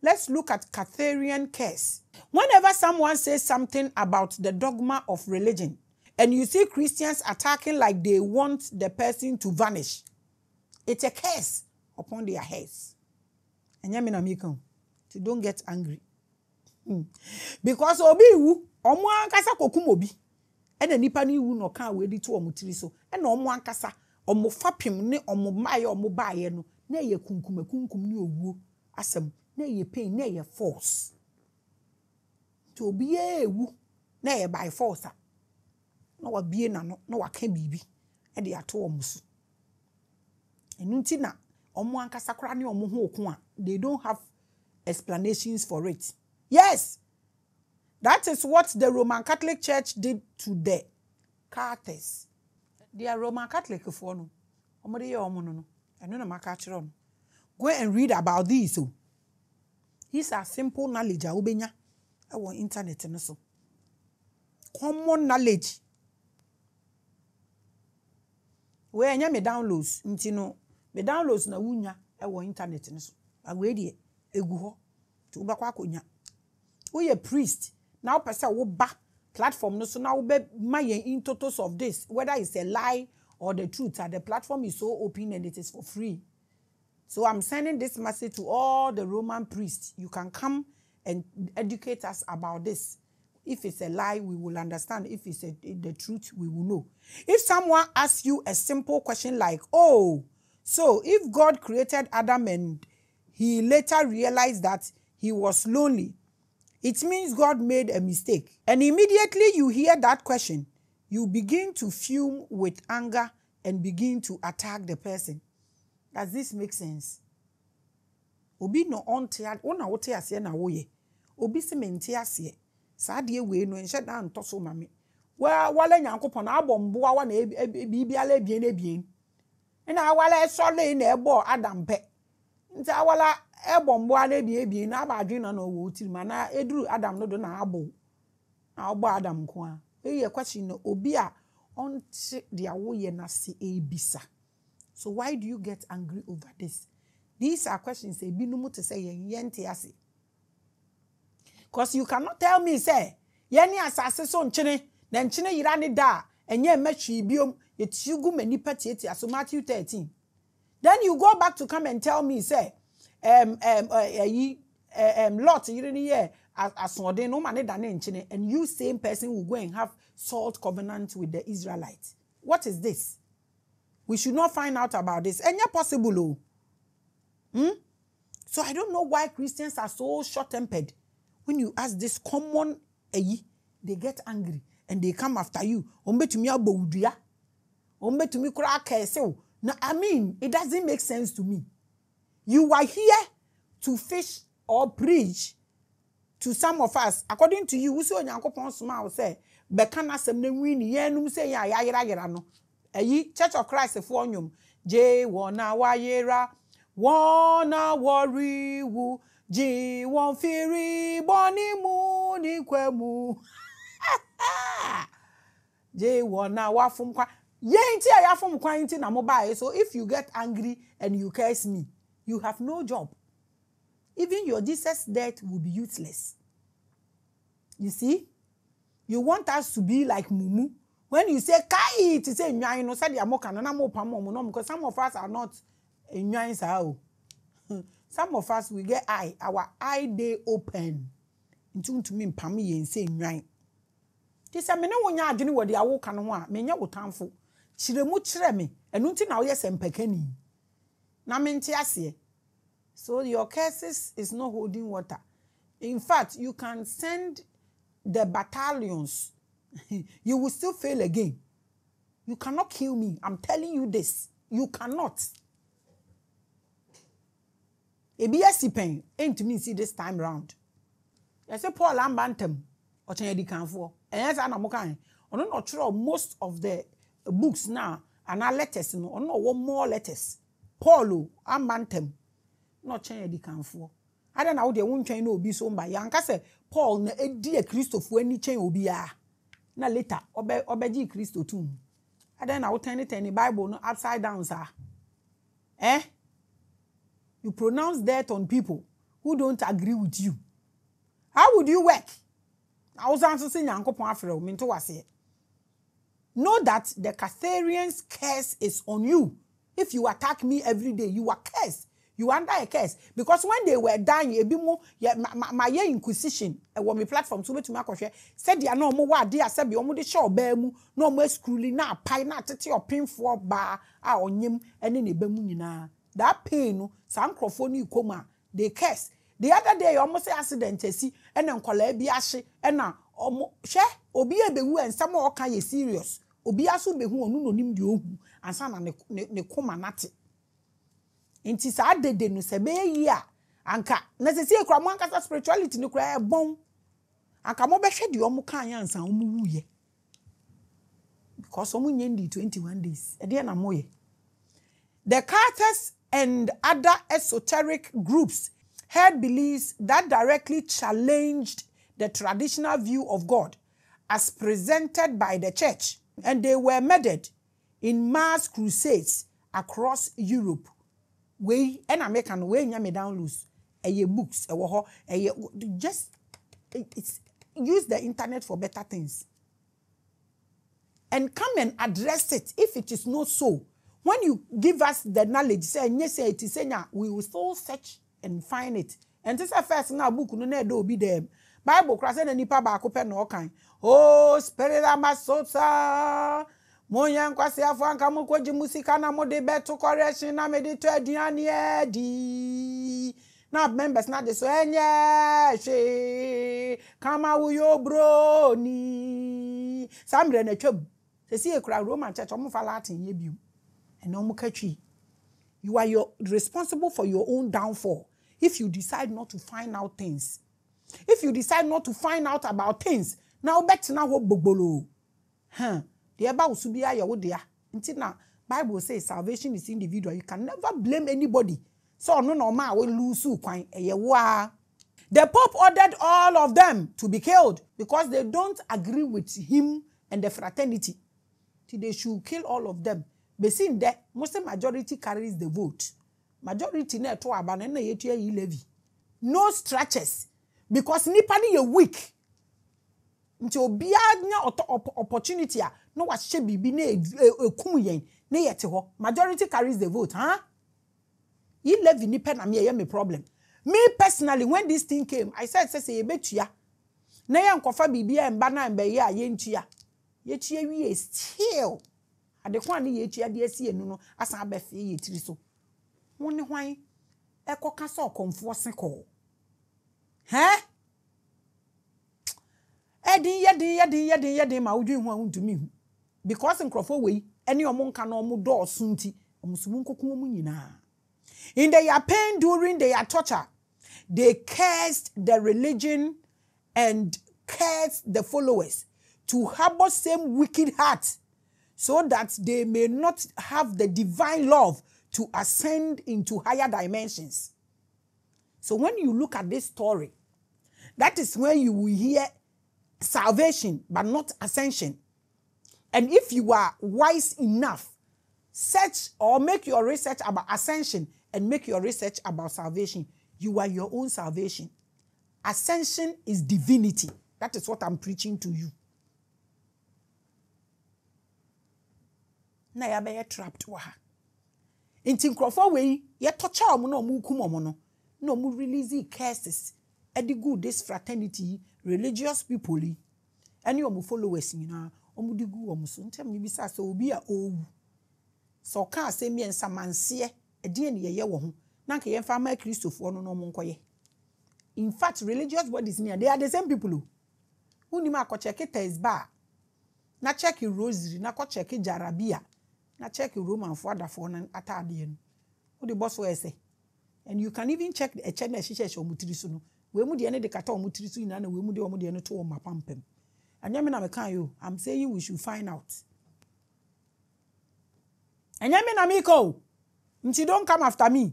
let's look at CATHARIAN case. Whenever someone says something about the dogma of religion, and you see Christians attacking like they want the person to vanish, it's a curse upon their heads. And so don't get angry. Because obi wu, omo ankasa kokum obi. And the nipa ni wu no kan we di to omo tiri so. And omo ankasa, omo fapim ne omo maye omo baaye no, na ye kunkum ni owu asem, na ye pain, na ye force. To obi ye wu, na ye by force. No wa bie na no wa ka bibi. E de ato omo so. Enu nti na omo ankasa kra ne omo ho okun a, they don't have explanations for it. Yes, that is what the Roman Catholic Church did to the Cathars. They are Roman Catholic for no. Go and read about these. These are simple knowledge. Ubenya on internet and so. Common knowledge. Where nya me downloads, ntino me downloads na wunya on internet and so. Agwedi egu ho. To ubakwa konya. We a priest now person wo ba platform no so now be mayen in totals of this, whether it's a lie or the truth. The platform is so open and it is for free. So I'm sending this message to all the Roman priests. You can come and educate us about this. If it's a lie, we will understand. If it's the truth, we will know. If someone asks you a simple question like, oh, so if God created Adam and he later realized that he was lonely, it means God made a mistake. And immediately you hear that question, you begin to fume with anger and begin to attack the person. Does this make sense? Obi no ontia ona wote ase na woye. Obi se menti ase. Saa de we no enhye da ntoso mame. Wala nyankopon abomboa wa na bibiala ebien ebien. Na wala esole na ebo Adam pe. Nti awala ebomboa na ebien na abadwen na wo tiri mana eduru Adam no do na abo. Na obo Adam ko a. Eye question no obi a onti de awoye na se ebisa. So why do you get angry over this? These are questions say binumu to say yente ase. Because you cannot tell me say yeni asase so nchene na nchene yira ne da enye matwi biom yetugu mani patieti aso Matthew 13. Then you go back to come and tell me say lot yire ni ye asode no mane da ne nchene, and you same person will go and have salt covenant with the Israelites. What is this? We should not find out about this. And yeah, possible. So I don't know why Christians are so short-tempered. When you ask this common, they get angry and they come after you. Now, I mean, it doesn't make sense to me. You are here to fish or preach to some of us. According to you, who say Yankopon smile say, Bekana semne wini yenum say ya yira no. Church of Christ for nyum. Je wana wayera, wana wariwu, je won firi boni mu ni kwemu. Je wana wafum kwa. Yenti ayafum kwa yenti na mobile. So if you get angry and you curse me, you have no job. Even your Jesus death will be useless. You see? You want us to be like Mumu. When you say kai, to say nyan, no say amoka na mo pamo no, because some of us are not nyan sao. Some of us we get eye, our eye they open. Into to me pami and say nyan. This a me no wonya adwene wo de awoka no a, me nya wotamfo. Chiremu chire me, enu nti na wo yesempekani. Na me nti ase. So your cases is not holding water. In fact, you can send the battalions. You will still fail again. You cannot kill me. I'm telling you this. You cannot. ABS pen ain't to me see this time round. I say Paul Ambantem or Chenedi Canfor. And yes, I'm okay. I don't know true most of the books now and our letters, no, or no one more letters. Paul Ambantem, not Chenedi Canfor. I don't know how they won't train no be so by Yanka say Paul na dear Christopher when you chain obia. Na later obeji Christo too. And then I will turn it in the Bible no upside down, sir. You pronounce death on people who don't agree with you. How would you work? I was answering Yankopon Afro, Minto was here. Know that the CATHARIAN's curse is on you. If you attack me every day, you are cursed. You are under a curse. Because when they were dying, my inquisition, when my platform, so to my said, "Ya no more what dear said, you show bemu, no more schooling, now, pie, not at your pin for bar, our him, and any bemunina. That pain, some crophony coma, they curse. The other day, almost accident, see, and then be ashe, and now, share, obi a bewu, and some more kind serious. Obi asu behu, no nim du, and son ne coma nati. Inti sa dede no se be ya anka na se sie kra mo anka spirituality no kra bon anka mo be hwe de omo kan ya nsan omo wuye because omo nyendi 21 days e de na moye. The Cathars and other esoteric groups held beliefs that directly challenged the traditional view of God as presented by the church, and they were murdered in mass crusades across Europe. We and American way nya me down loose. Books, just use the internet for better things. And come and address it if it is not so. When you give us the knowledge, say yes, it is we will still search and find it. And this is first now book no do be them. Bible cross and nipa ba ko pe no kan. Oh, spirit amasota. Moyan kwasi afanka mukwaji musika na mode beto correction na medito ediane edi. Na members na de so enye she kama uyo bro ni. Samre na twam. Se si ekura Roman church omo fa Latin ye biu. Eno omo katwi. You are responsible for your own downfall if you decide not to find out things. If you decide not to find out about things, now bet na ho gbogbolo. The eba usubia ya wodia. Until now, Bible says salvation is individual. You can never blame anybody. So no normal we lose kwan eyewa. The Pope ordered all of them to be killed because they don't agree with him and the fraternity. They should kill all of them. But seeing that Muslim majority carries the vote. Majority na to abana na yetu yi levy. No stretches because nipa ni ye weak. Nti obia nya opportunity a no wa hye bibi na ekum yen na yete ho. Majority carries the vote, huh? Yi levy ni pe na me problem. Me personally, when this thing came, I said say yebetua. Na ye nkofa bibi e mba na mba ye a ye ntua. Ye tua wi still. Adekwa na ye tua de asi enu no asa abefe ye tiri so. Woni hwan ekoka so komfo se ko. Huh? Yedin ma udwi hu antumi hu. Because nkrofo wei ene omo nka na omo do osunti omusumu nkokun omu nyina. In their pain during their torture, they cursed the religion and cursed the followers to harbor same wicked hearts so that they may not have the divine love to ascend into higher dimensions. So when you look at this story, that is when you will hear salvation but not ascension. And if you are wise enough, search or make your research about ascension and make your research about salvation. You are your own salvation. Ascension is divinity. That is what I'm preaching to you. Na ya be trapped wa. Inti nkrofo we ye torture omo na omo kum omo no. Na omo release curses. Edigu this fraternity, religious people, any omo followers nyina omo digu omo so ntem ni bisa so obi a owu. So ka asemi ensamanse ede ne ye wo ho. Na nka ye fa ma Christofo no no omo nkoye. In fact, religious bodies near they are the same people. Uni ma ko check Tesba. Na check rosary, na ko check jarabia. Na check Roman for na atade no. Who the boss we say. And you can even check a check na shisha omutiri so no. We mu de ne de kata omutiri so ina na we mu de omo de no to mapampem. Anya me na me kan you. I'm saying we should find out. Anya me na me ko. Nti don't come after me.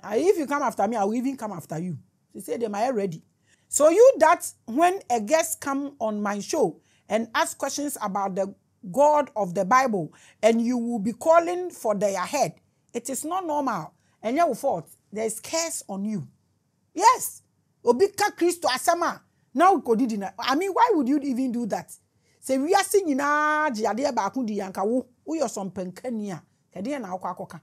If you come after me, I will even come after you. They say they are ready. So you that when a guest come on my show and ask questions about the God of the Bible and you will be calling for their head, it is not normal. And your fault, there is curse on you. Yes. Obika Christo asama. Now kodidina. I mean, why would you even do that? Say we are singing na jiade ba ku di yanka wo yo sompenkania. Kede na akwa.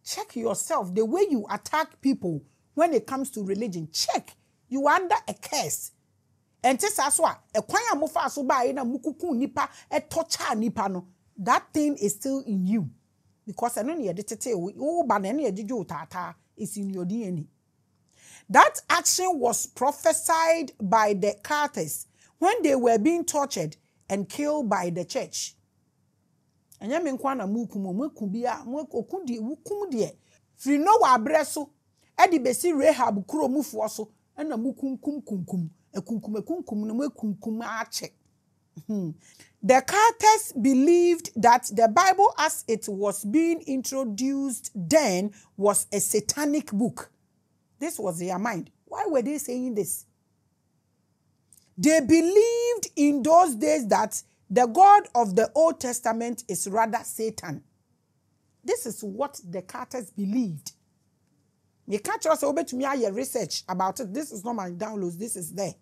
Check yourself. The way you attack people when it comes to religion. Check. You are under a curse. And tesaswa ekwanya mofa so ba na mukuku nipa torture nipa no. That thing is still in you. Because I know you tete o ba na na yejo tata is in your DNA. That action was prophesied by the Cathars when they were being tortured and killed by the church. Anya me nkwa na mukumo mekubia okudi wukum de firi no wa abreso e de besi Rahab kuro mufo so na mukunkum ekunkum na mekunkum ache. The Cathars believed that the Bible as it was being introduced then was a satanic book. This was their mind. Why were they saying this? They believed in those days that the God of the Old Testament is rather Satan. This is what the Cathars believed. You can't just obey to me your research about it. This is not my downloads. This is there.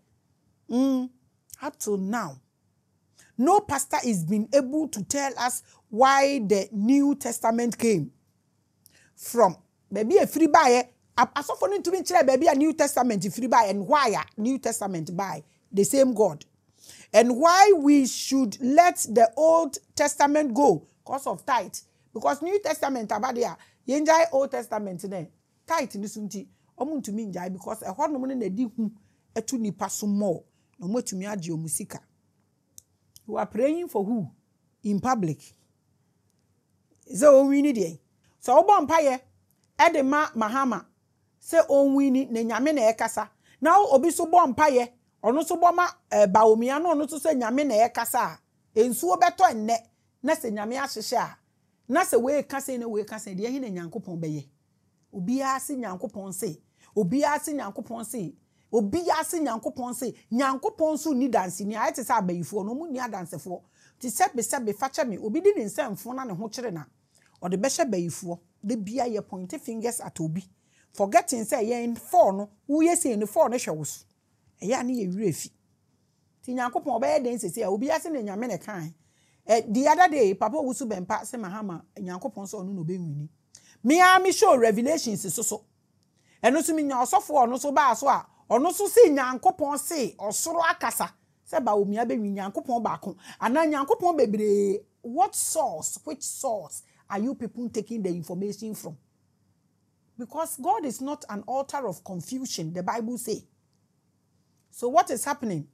Up till now, no pastor is been able to tell us why the New Testament came from. Maybe a free buyer. I saw for to be baby a New Testament free buy and why a New Testament buy the same God. And why we should let the Old Testament go because of tithe. Because New Testament abadia, you enjoy Old Testament ne tithe ni sunti. Omu to me enjoy because a hot woman ne di hu etu nipa sumo. No mo to me aji musika. You are praying for who? In public. So we need it. So obo mpaye edema mahama say onwini ne nyame na ekasa. Now obi so bo mpaye ono so boma baomia no ono so se nyame na ekasa ensuo beto enne na se nyame ahyehye a na se we kasa na we kasa de hi na nyankopon beye obi ase nyankopon se obi ase nyankopon se obi ase nyankopon se nyankopon so ni danse ni ayete se abayifo no mu ni adansefo ti sebe fache me obi di ne nsamfo na ne ho kire na o de behye bayifo de bia ye point fingers at obi forgetting say ye in 4 no wo ye se in 4 no hwewoso eya na ye wirefi ti nyankopon obeye den sese a obi ase na nyame ne kan the other day papa wusu bempa se mahama nyankopon so no be nwini me show revelations so eno so me nya osofo ono so ba so a ono so se nyankopon se osoro akasa se ba omi abe wi nyankopon ba ko ana nyankopon bebre which source are you people taking the information from? Because God is not an author of confusion, the Bible says. So what is happening?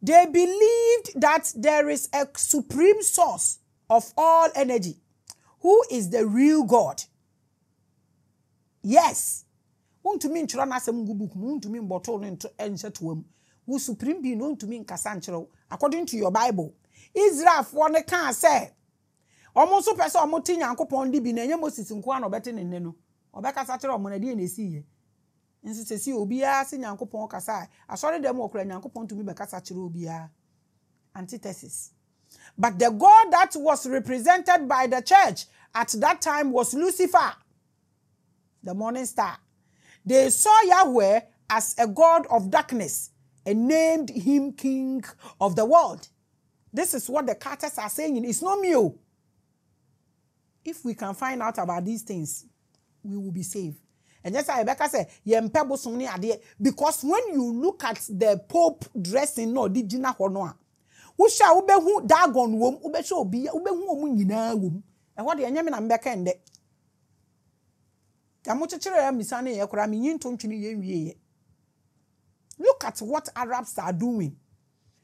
They believed that there is a supreme source of all energy, who is the real God. Yes. Won't mean churana sem gubuk, won't mean bottle into answer to him. Who supreme being known to mean Casanchero, according to your Bible. Israel for the can say. Almost so person motin yanko pondi bi na Moses nkwa no bete ne no. Obeka sachero mo na die na si ye. Nsisi obia se nyankopon kasa asori dem okura nyankopon tumi be kasa kire obia antithesis. But the God that was represented by the church at that time was Lucifer, the morning star. They saw Yahweh as a god of darkness and named him king of the world. This is what the Cathars are saying. It's not me. If we can find out about these things, we will be saved. And just like Rebecca said, because when you look at the Pope dressing, no, the Gina Honoa, who shall ube who dagon womb, ube show be, ube womb in a womb, and what the enemy and Becca and the Kamuchira Misani, Yakurami, yin tonchini. Look at what Arabs are doing.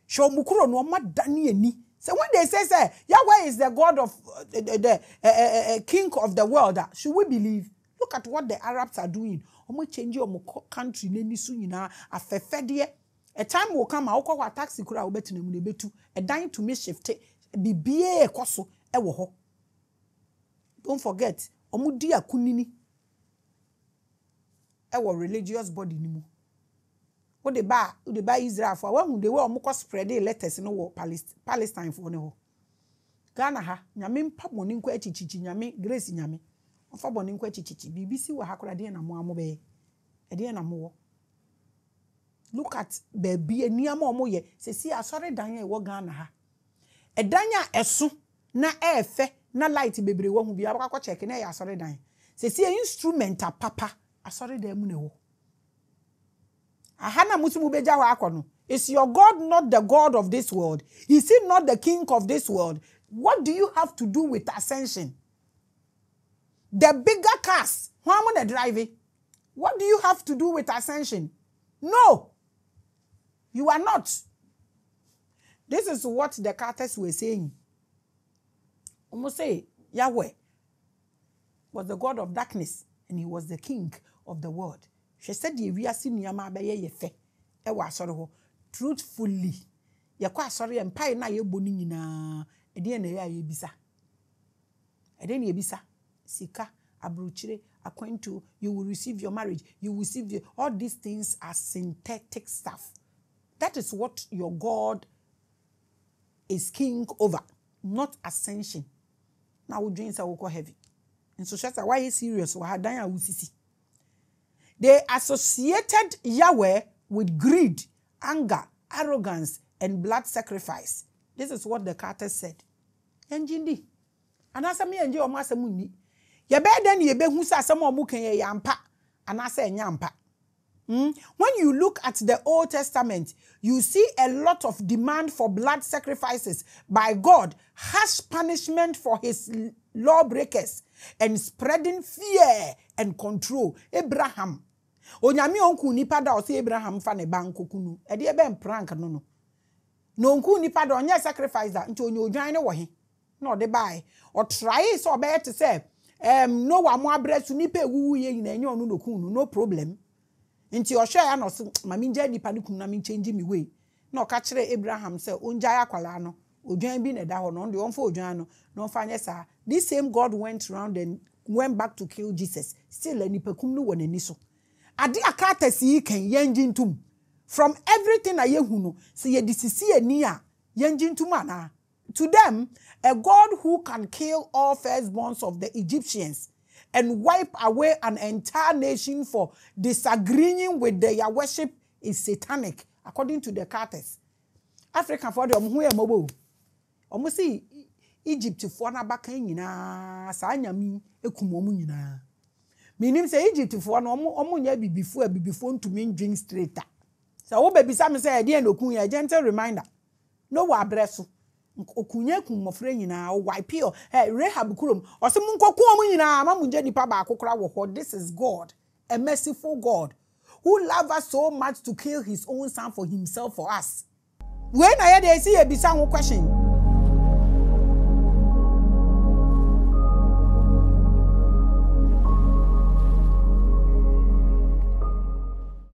Show Mukuro no madani ni. So when they say Yahweh is the God of the king of the world, should we believe? Look at what the Arabs are doing. Omo change your country neni su nyina afefede. A time will come a okwa taxi kura obetu na mu betu. A dying to me shift bibie ekoso ewo ho. Don't forget, omo di akunini. Ewo religious body ni mu. What they buy Israel for when they were almost spreading letters in no Palestine for no Ghana ha nyame mpa boni nkwa chichichi nyame grace nyame ofa boni nkwa chichichi BBC wa hakura de na mo amobe ede na mo look at baby eniama omo ye se si asore dan e wo Ghana ha edanya eso na efe na light bebre wo hu bia bakwa check na ya asore dan se si instrumental papa asore dan mu ne wo aha na musu beja ho akono. Is your God not the God of this world? Is he not the king of this world? What do you have to do with ascension? The bigger cars, how am I driving? What do you have to do with ascension? No. You are not. This is what the Cathars were saying. Almost say, Yahweh was the God of darkness and he was the king of the world. She said, we are seeing Yama by ye fe. Ewa sorrow. Truthfully. Yakwa sorry and pie na ye boni na ediye na ye bisa. Eden ye bisa. Sika, abruchire, acquaintu, you will receive your marriage, you will receive your, all these things are synthetic stuff. That is what your God is king over, not ascension. Now we dreams are heavy. And so that's why he's serious. They associated Yahweh with greed, anger, arrogance, and blood sacrifice. This is what the Cathars said. Enjindi. Anasa mi enje omo asemu ni. Ye be den ye be hu sa asemu omo kan ye yampa. Anasa enyampa. When you look at the Old Testament, you see a lot of demand for blood sacrifices by God, harsh punishment for his lawbreakers, and spreading fear and control. Abraham. Onyami onku nipa da o se Abraham fa ne banko kunu. E de be prank no no. No onku nipa da onye sacrifice da nti onye odwan ne wo he. No de bai. O try so be to say no wa mo abresu nipa ewuwu ye nyina enye onu no kunu no problem. Nti o hwe ya no so mami nja nipa ne kunu na me change me way. Na o ka kire Abraham say onja ya kwala no odwan bi ne da ho no de on fa odwan no no fa anye sa. This same God went around and went back to kill Jesus. Still nipa kum no wonani so. Ade akata si kan yenjintum from everything na yehu no se ye disisi ani a yenjintum ana. To them, a God who can kill all firstborns of the Egyptians and wipe away an entire nation for disagreeing with their worship is satanic, according to the Cathars. African for the omu emobo. Omu si Egypt for na baka nyina sa anyami ekum omu nyina. Minim say Egypt for no omu nya bibifo ntumi drink straight. So wo baby sam say e dey no kun ya gentle reminder. No wa abreso. Okunye kun mofre nyina wipe yo Rahab kurom ose munkoku omu nyina ma munje nipa ba akokora wo ho. This is God, a merciful God who loves us so much to kill his own son for himself for us. When I hear they see a bisa question